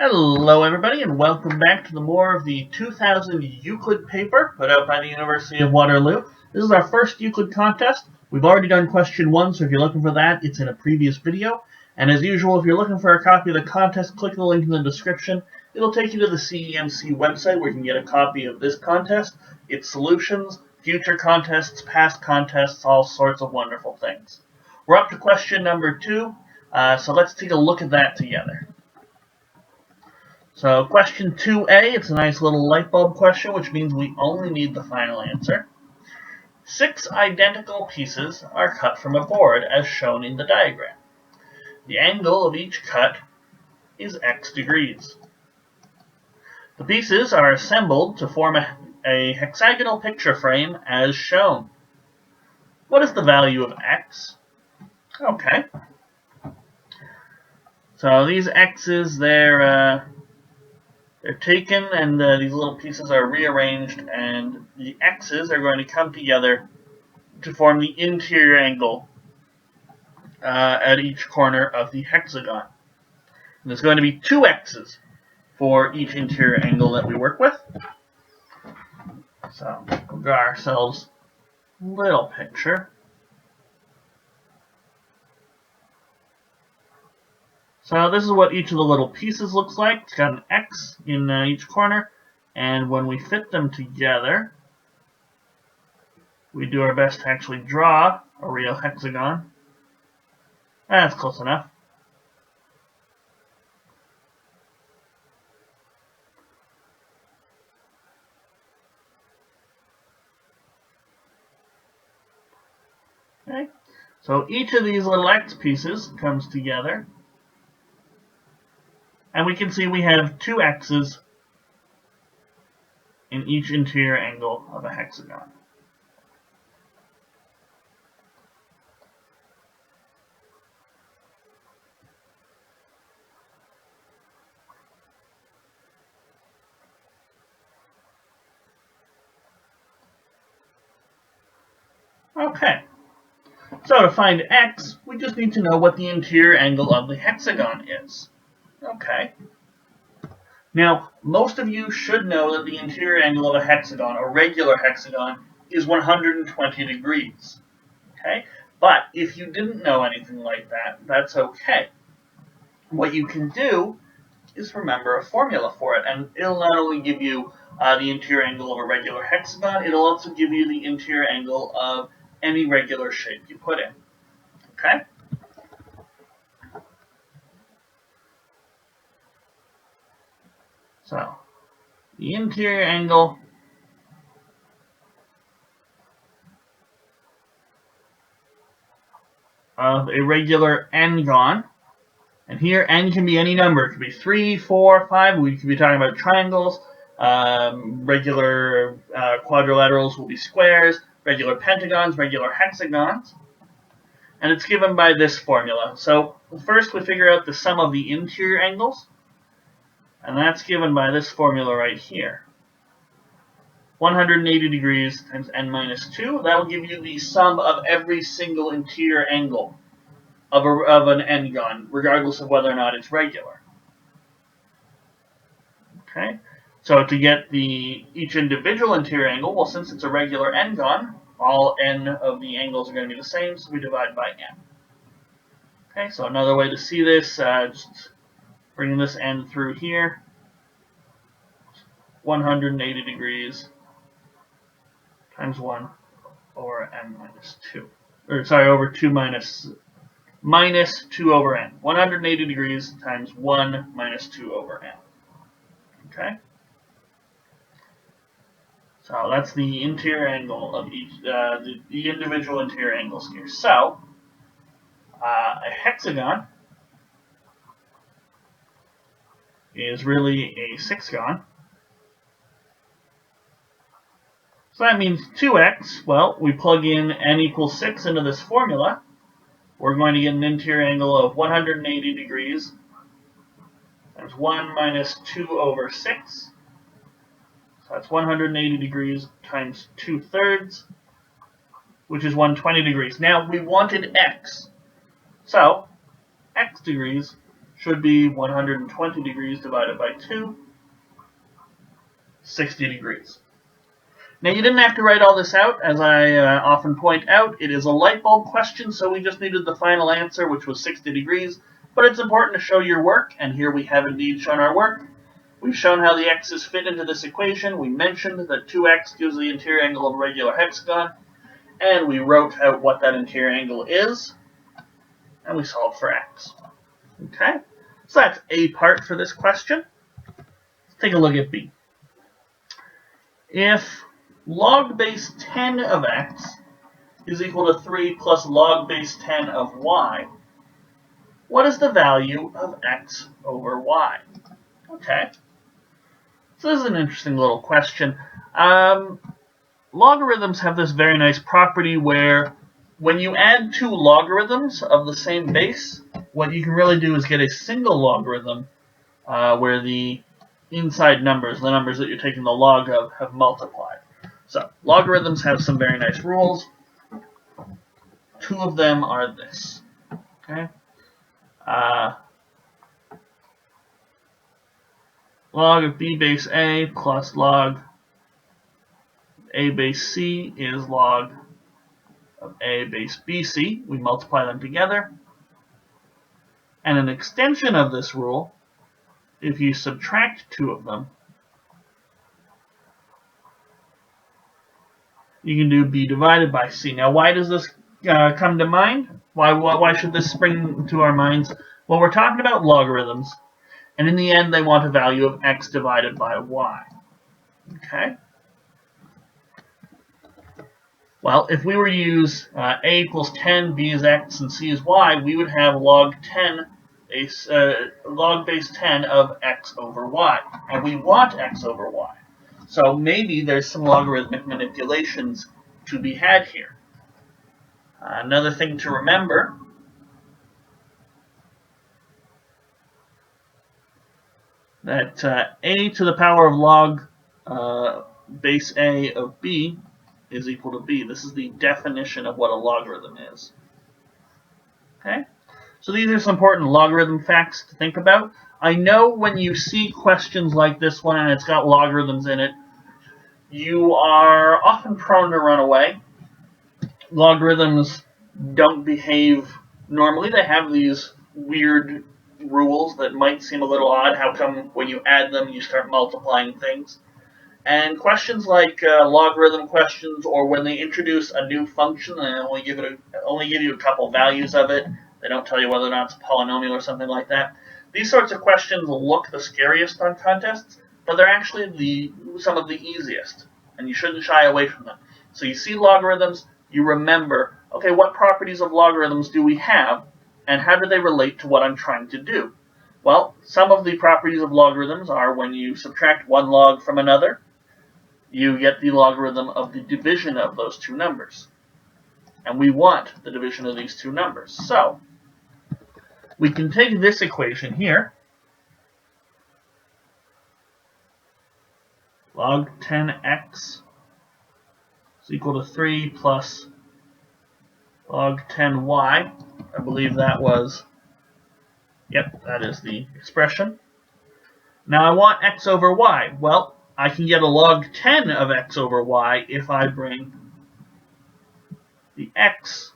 Hello everybody and welcome back to more of the 2000 Euclid paper put out by the University of Waterloo. This is our first Euclid contest. We've already done question 1, so if you're looking for that, it's in a previous video. And as usual, if you're looking for a copy of the contest, click the link in the description. It'll take you to the CEMC website where you can get a copy of this contest, its solutions, future contests, past contests, all sorts of wonderful things. We're up to question number 2, so let's take a look at that together. So question 2a, it's a nice little light bulb question, which means we only need the final answer. 6 identical pieces are cut from a board as shown in the diagram. The angle of each cut is x degrees. The pieces are assembled to form a hexagonal picture frame as shown. What is the value of x? Okay. So these x's, they're taken and these little pieces are rearranged, and the x's are going to come together to form the interior angle at each corner of the hexagon. And there's going to be 2 x's for each interior angle that we work with. So we'll draw ourselves a little picture. So this is what each of the little pieces looks like. It's got an X in each corner, and when we fit them together, we do our best to actually draw a real hexagon. That's close enough. Okay. So each of these little X pieces comes together. And we can see we have 2 x's in each interior angle of a hexagon. Okay. So to find x, we just need to know what the interior angle of the hexagon is. Okay. Now, most of you should know that the interior angle of a hexagon, a regular hexagon, is 120 degrees. Okay? But if you didn't know anything like that, that's okay. What you can do is remember a formula for it, and it'll not only give you the interior angle of a regular hexagon, it'll also give you the interior angle of any regular shape you put in. Okay? So, the interior angle of a regular n-gon, and here n can be any number. It could be 3, 4, 5. We could be talking about triangles. Regular quadrilaterals will be squares. Regular pentagons, regular hexagons. And it's given by this formula. So first we figure out the sum of the interior angles. And that's given by this formula right here. 180 degrees times n minus 2. That will give you the sum of every single interior angle of an n-gon, regardless of whether or not it's regular. Okay. So to get each individual interior angle, well, since it's a regular n-gon, all n of the angles are going to be the same, so we divide by n. Okay. So another way to see this, just bringing this n through here, 180 degrees times 1 over n minus 2. Or sorry, over 2 minus 2 over n. 180 degrees times 1 minus 2 over n. Okay? So that's the interior angle of each, the individual interior angles here. So, a hexagon is really a 6-gon. So that means 2x, well, we plug in n equals 6 into this formula. We're going to get an interior angle of 180 degrees times 1 minus 2 over 6. So that's 180 degrees times 2/3, which is 120 degrees. Now, we wanted x. So, x degrees should be 120 degrees divided by 2, 60 degrees. Now, you didn't have to write all this out. As I often point out, it is a light bulb question, so we just needed the final answer, which was 60 degrees. But it's important to show your work, and here we have indeed shown our work. We've shown how the x's fit into this equation. We mentioned that 2x gives the interior angle of a regular hexagon, and we wrote out what that interior angle is, and we solved for x. Okay, so that's A part for this question. Let's take a look at B. If log base 10 of x is equal to 3 plus log base 10 of y, what is the value of x over y? Okay, so this is an interesting little question. Logarithms have this very nice property where when you add two logarithms of the same base, what you can really do is get a single logarithm where the inside numbers, the numbers that you're taking the log of, have multiplied. So logarithms have some very nice rules. Two of them are this. Okay. Log of b base a plus log a base c is log of a base bc. We multiply them together. And an extension of this rule, if you subtract two of them, you can do b divided by c. Now, why does this come to mind? Why should this spring to our minds? Well, we're talking about logarithms, and in the end, they want a value of x divided by y. Okay? Well, if we were to use a equals 10, b is x, and c is y, we would have log base 10 of x over y, and we want x over y. So maybe there's some logarithmic manipulations to be had here. Another thing to remember, that a to the power of log base a of b is equal to b. This is the definition of what a logarithm is. Okay? So these are some important logarithm facts to think about. I know when you see questions like this one and it's got logarithms in it, you are often prone to run away. Logarithms don't behave normally. They have these weird rules that might seem a little odd. How come when you add them you start multiplying things? And questions like logarithm questions, or when they introduce a new function and they only give you a couple values of it, they don't tell you whether or not it's a polynomial or something like that. These sorts of questions look the scariest on contests, but they're actually some of the easiest, and you shouldn't shy away from them. So you see logarithms, you remember, okay, what properties of logarithms do we have, and how do they relate to what I'm trying to do? Well, some of the properties of logarithms are when you subtract one log from another, you get the logarithm of the division of those two numbers. And we want the division of these two numbers. So, we can take this equation here, log 10x is equal to 3 plus log 10y. I believe that was, yep, that is the expression. Now I want x over y. Well, I can get a log 10 of x over y if I bring the x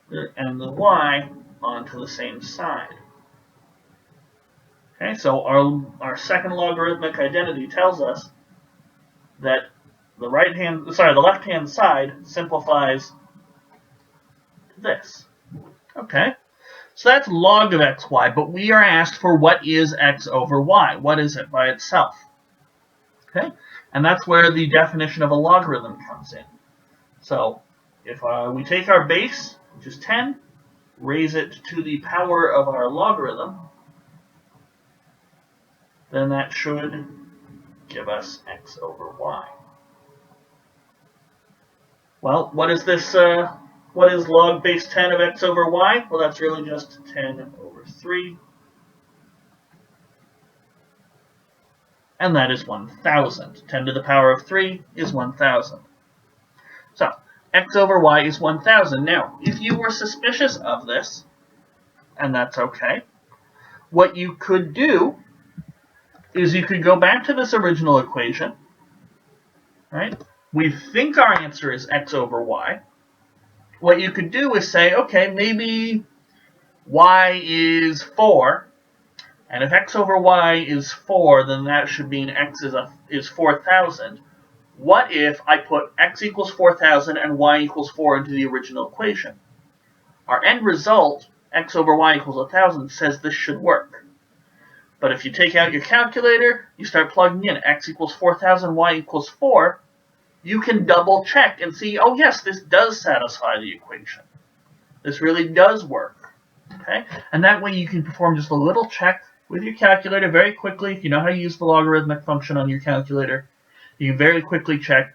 and the y onto the same side. Okay, so our second logarithmic identity tells us that the left-hand side simplifies to this. Okay, so that's log of xy, but we are asked for what is x over y. What is it by itself? Okay, and that's where the definition of a logarithm comes in. So if we take our base, which is 10, raise it to the power of our logarithm, then that should give us x over y. Well, what is this? What is log base 10 of x over y? Well, that's really just 10 over 3. And that is 1,000. 10 to the power of 3 is 1,000. So, x over y is 1,000. Now, if you were suspicious of this, and that's okay, what you could do is you could go back to this original equation, right? We think our answer is x over y. What you could do is say, okay, maybe y is 4, and if x over y is 4, then that should mean x is 4,000. What if I put x equals 4,000 and y equals 4 into the original equation? Our end result, x over y equals 1,000, says this should work. But if you take out your calculator, you start plugging in x equals 4,000, y equals 4, you can double check and see, oh yes, this does satisfy the equation. This really does work. Okay? And that way you can perform just a little check with your calculator very quickly. If you know how to use the logarithmic function on your calculator, you can very quickly check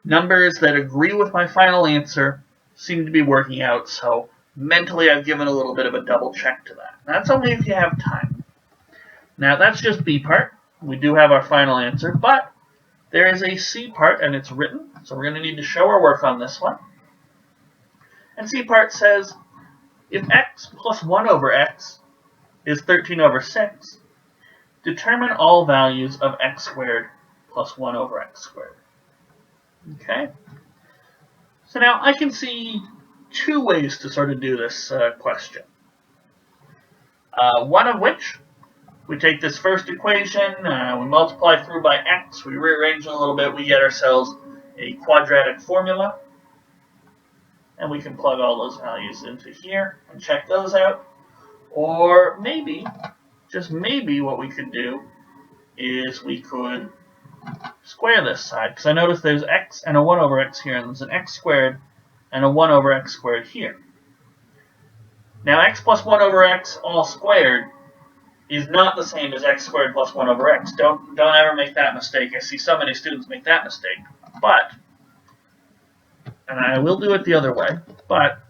numbers that agree with my final answer seem to be working out, so mentally I've given a little bit of a double check to that. That's only if you have time. Now that's just B part. We do have our final answer, but there is a C part and it's written, so we're going to need to show our work on this one. And C part says, if x plus 1 over x is 13 over 6, determine all values of x squared plus 1 over x squared. Okay? So now I can see two ways to sort of do this question. One of which, we take this first equation, we multiply through by x, we rearrange it a little bit, we get ourselves a quadratic formula. And we can plug all those values into here and check those out. Or maybe, just maybe, what we could do is we could square this side. Because I notice there's x and a 1 over x here, and there's an x squared and a 1 over x squared here. Now x plus 1 over x all squared is not the same as x squared plus 1 over x. Don't ever make that mistake. I see so many students make that mistake. But, and I will do it the other way, but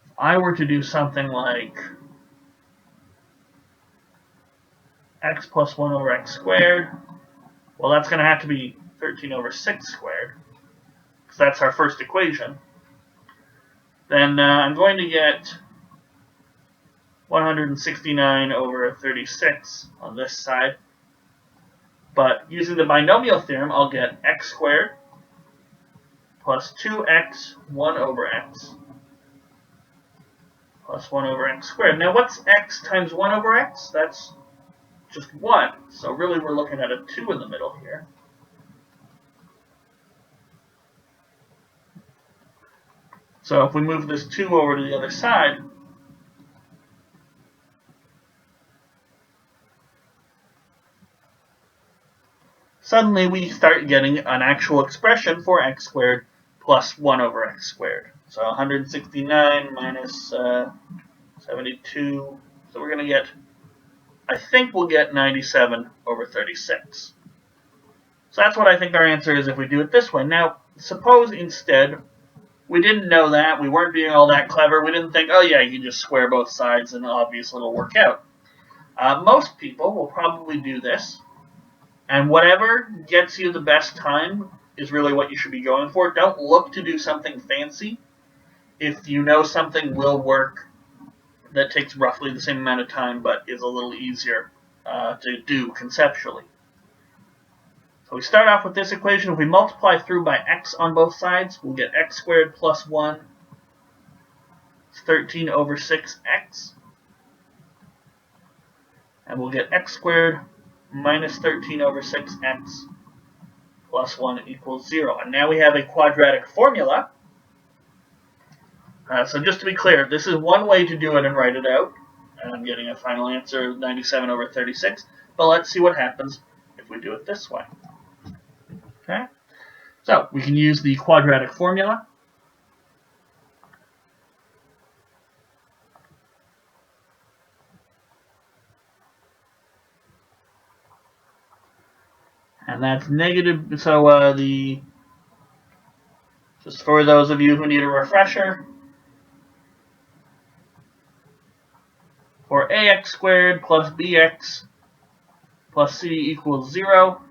if I were to do something like x plus 1 over x squared, well, that's going to have to be 13 over 6 squared, because that's our first equation. Then I'm going to get 169 over 36 on this side. But using the binomial theorem, I'll get x squared plus 2x 1 over x plus 1 over x squared. Now what's x times 1 over x? That's just 1. So really we're looking at a 2 in the middle here. So if we move this 2 over to the other side, suddenly we start getting an actual expression for x squared plus 1 over x squared. So 169 minus 72, so we're going to get, I think we'll get 97 over 36. So that's what I think our answer is if we do it this way. Now, suppose instead we didn't know that, we weren't being all that clever, we didn't think, oh yeah, you can just square both sides and obviously it'll work out. Most people will probably do this, and whatever gets you the best time is really what you should be going for. Don't look to do something fancy if you know something will work that takes roughly the same amount of time but is a little easier to do conceptually. So we start off with this equation. If we multiply through by x on both sides, we'll get x squared plus 1. It's 13 over 6x. And we'll get x squared minus 13 over 6x plus 1 equals 0. And now we have a quadratic formula. So just to be clear, this is one way to do it and write it out. And I'm getting a final answer of 97 over 36. But let's see what happens if we do it this way. Okay? So we can use the quadratic formula. And that's negative, so just for those of you who need a refresher, for ax squared plus bx plus c equals 0,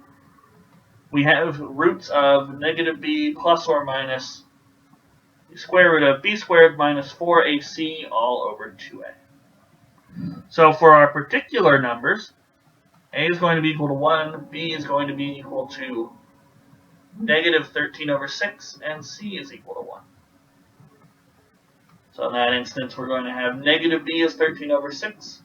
we have roots of negative b plus or minus the square root of b squared minus 4ac all over 2a. So for our particular numbers, a is going to be equal to 1, b is going to be equal to negative 13 over 6, and c is equal to 1. So in that instance, we're going to have negative b is 13 over 6,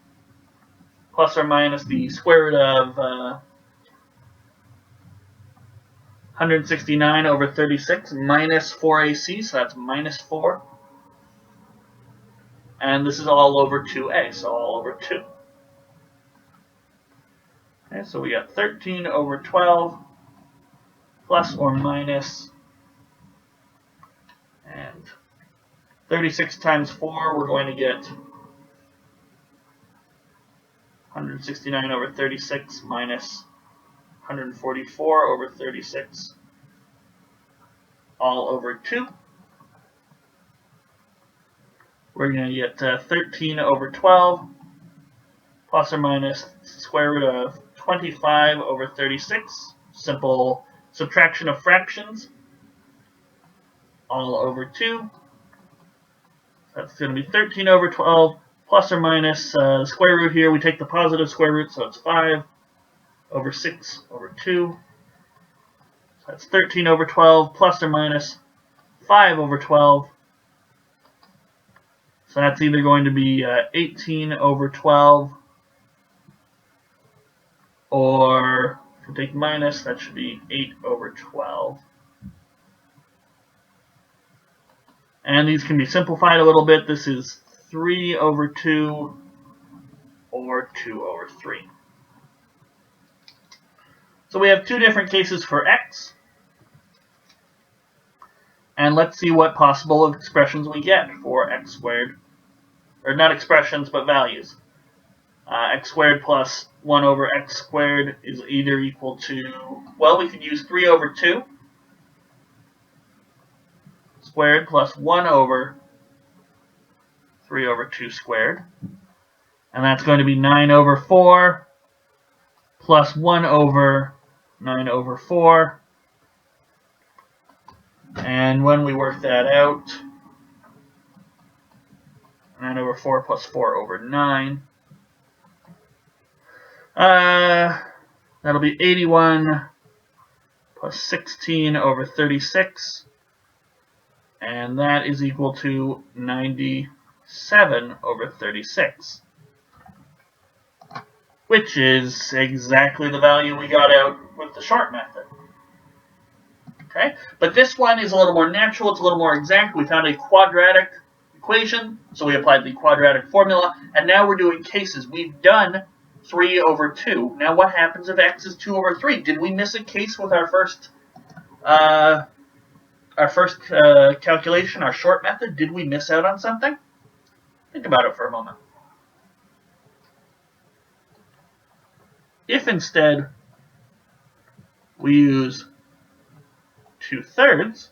plus or minus the square root of 169 over 36 minus 4ac, so that's minus 4. And this is all over 2a, so all over 2. Okay, so we got 13 over 12 plus or minus, and 36 times 4, we're going to get 169 over 36 minus 144 over 36, all over 2. We're going to get 13 over 12 plus or minus square root of 25 over 36. Simple subtraction of fractions, all over 2. That's going to be 13 over 12 plus or minus the square root here. We take the positive square root, so it's 5 over 6 over 2. So that's 13 over 12 plus or minus 5 over 12. So that's either going to be 18 over 12, or if we take minus, that should be 8 over 12. And these can be simplified a little bit. This is 3 over 2 or 2 over 3. So we have two different cases for x. And let's see what possible expressions we get for x squared. Or not expressions, but values. X squared plus 1 over x squared is either equal to, well, we could use 3 over 2 squared plus 1 over 3 over 2 squared. And that's going to be 9 over 4 plus 1 over 9 over 4. And when we work that out, 9 over 4 plus 4 over 9. That'll be 81 plus 16 over 36. And that is equal to 97 over 36. Which is exactly the value we got out with the short method. Okay, but this one is a little more natural, it's a little more exact. We found a quadratic equation, so we applied the quadratic formula, and now we're doing cases. We've done 3 over 2. Now what happens if x is 2 over 3? Did we miss a case with our first calculation, our short method? Did we miss out on something? Think about it for a moment. If instead we use 2/3,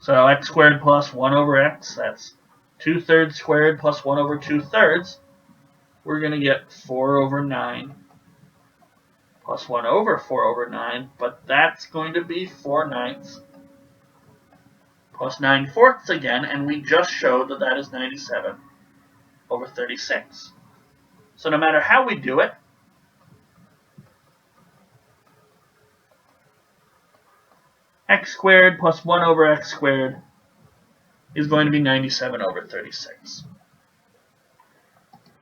so x squared plus 1 over x, that's 2/3 squared plus 1 over 2/3, we're going to get 4 over 9 plus 1 over 4 over 9, but that's going to be 4/9 plus 9/4 again, and we just showed that that is 97 over 36. So no matter how we do it, x squared plus 1 over x squared is going to be 97 over 36.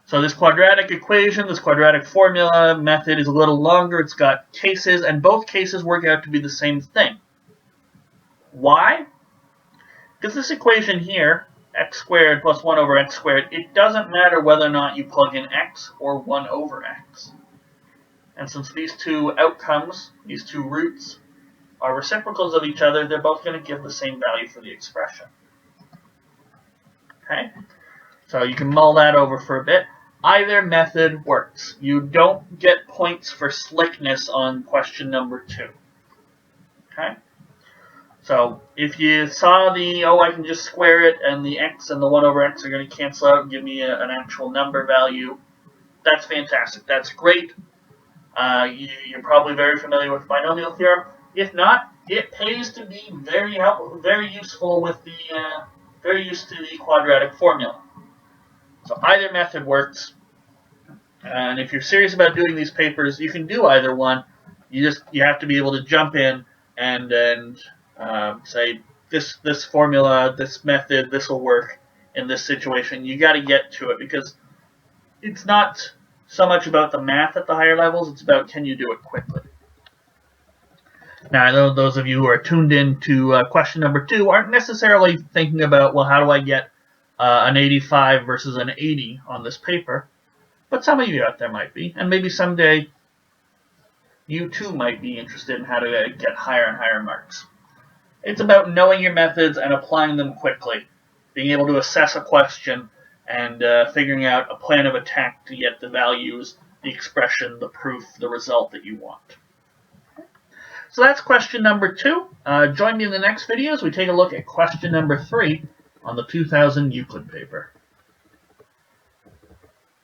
So this quadratic equation, this quadratic formula method is a little longer. It's got cases, and both cases work out to be the same thing. Why? Because this equation here, x squared plus 1 over x squared, it doesn't matter whether or not you plug in x or 1 over x. And since these two outcomes, these two roots, are reciprocals of each other, they're both going to give the same value for the expression. Okay? So you can mull that over for a bit. Either method works. You don't get points for slickness on question number 2. Okay? So if you saw the, oh, I can just square it, and the x and the 1 over x are going to cancel out and give me an actual number value, that's fantastic. That's great. You're probably very familiar with binomial theorem. If not, it pays to be very helpful, very useful with the, very used to the quadratic formula. So either method works. And if you're serious about doing these papers, you can do either one. You have to be able to jump in and say this formula, this method, this will work in this situation. You got to get to it because it's not so much about the math at the higher levels. It's about can you do it quickly. Now, I know those of you who are tuned in to question number 2 aren't necessarily thinking about, well, how do I get an 85 versus an 80 on this paper? But some of you out there might be, and maybe someday you too might be interested in how to get higher and higher marks. It's about knowing your methods and applying them quickly, being able to assess a question and figuring out a plan of attack to get the values, the expression, the proof, the result that you want. So that's question number 2. Join me in the next video as we take a look at question number 3 on the 2000 Euclid paper.